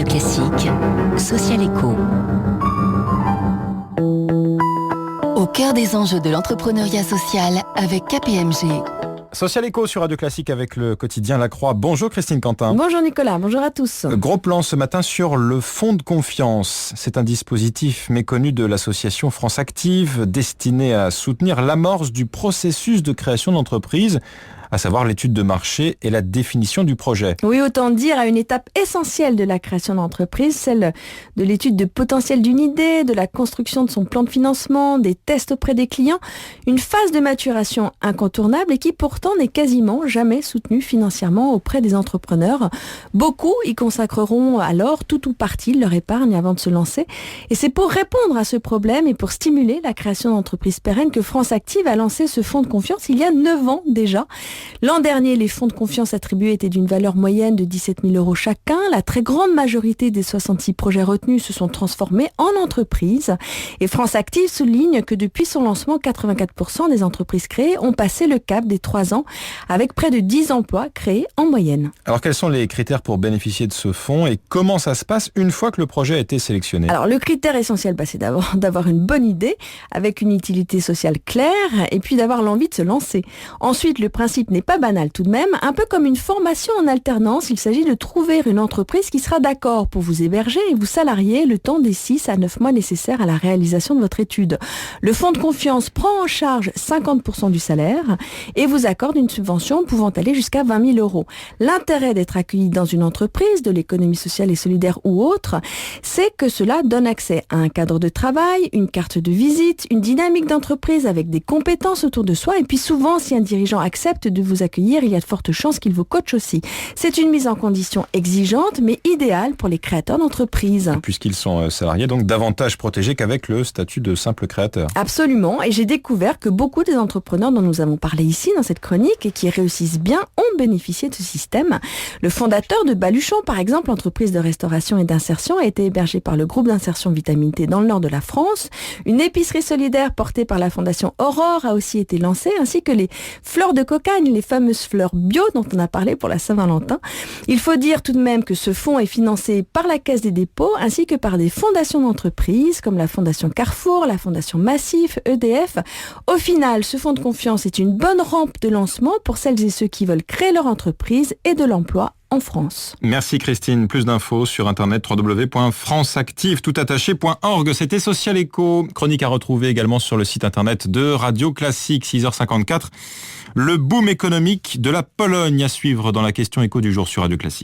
Classique, Social Echo. Au cœur des enjeux de l'entrepreneuriat social avec KPMG. Social Echo sur Radio Classique avec le quotidien La Croix. Bonjour Christine Quentin. Bonjour Nicolas, bonjour à tous. Gros plan ce matin sur le fonds de confiance. C'est un dispositif méconnu de l'association France Active destiné à soutenir l'amorce du processus de création d'entreprise, à savoir l'étude de marché et la définition du projet. Oui, autant dire à une étape essentielle de la création d'entreprise, celle de l'étude de potentiel d'une idée, de la construction de son plan de financement, des tests auprès des clients, une phase de maturation incontournable et qui pourtant n'est quasiment jamais soutenue financièrement auprès des entrepreneurs. Beaucoup y consacreront alors tout ou partie de leur épargne avant de se lancer. Et c'est pour répondre à ce problème et pour stimuler la création d'entreprises pérennes que France Active a lancé ce fonds de confiance il y a 9 ans déjà. L'an dernier, les fonds de confiance attribués étaient d'une valeur moyenne de 17 000 € chacun. La très grande majorité des 66 projets retenus se sont transformés en entreprises. Et France Active souligne que depuis son lancement, 84% des entreprises créées ont passé le cap des 3 ans, avec près de 10 emplois créés en moyenne. Alors quels sont les critères pour bénéficier de ce fonds et comment ça se passe une fois que le projet a été sélectionné ? Alors le critère essentiel, c'est d'avoir une bonne idée, avec une utilité sociale claire, et puis d'avoir l'envie de se lancer. Ensuite, le principe n'est pas banal tout de même, un peu comme une formation en alternance, il s'agit de trouver une entreprise qui sera d'accord pour vous héberger et vous salarier le temps des 6 à 9 mois nécessaires à la réalisation de votre étude. Le fonds de confiance prend en charge 50% du salaire et vous accorde une subvention pouvant aller jusqu'à 20 000 €. L'intérêt d'être accueilli dans une entreprise, de l'économie sociale et solidaire ou autre, c'est que cela donne accès à un cadre de travail, une carte de visite, une dynamique d'entreprise avec des compétences autour de soi et puis souvent si un dirigeant accepte de vous accueillir, il y a de fortes chances qu'il vous coach aussi. C'est une mise en condition exigeante, mais idéale pour les créateurs d'entreprises. Puisqu'ils sont salariés, donc davantage protégés qu'avec le statut de simple créateur. Absolument, et j'ai découvert que beaucoup des entrepreneurs dont nous avons parlé ici dans cette chronique et qui réussissent bien ont bénéficié de ce système. Le fondateur de Baluchon, par exemple, entreprise de restauration et d'insertion, a été hébergé par le groupe d'insertion Vitamine T dans le nord de la France. Une épicerie solidaire portée par la fondation Aurore a aussi été lancée, ainsi que les fleurs de cocagne, les fameuses fleurs bio dont on a parlé pour la Saint-Valentin. Il faut dire tout de même que ce fonds est financé par la Caisse des dépôts ainsi que par des fondations d'entreprises comme la Fondation Carrefour, la Fondation Massif, EDF. Au final, ce fonds de confiance est une bonne rampe de lancement pour celles et ceux qui veulent créer leur entreprise et de l'emploi en France. Merci Christine. Plus d'infos sur internet www.franceactive.org. C'était Social Echo. Chronique à retrouver également sur le site internet de Radio Classique, 6h54. Le boom économique de la Pologne à suivre dans la question écho du jour sur Radio Classique.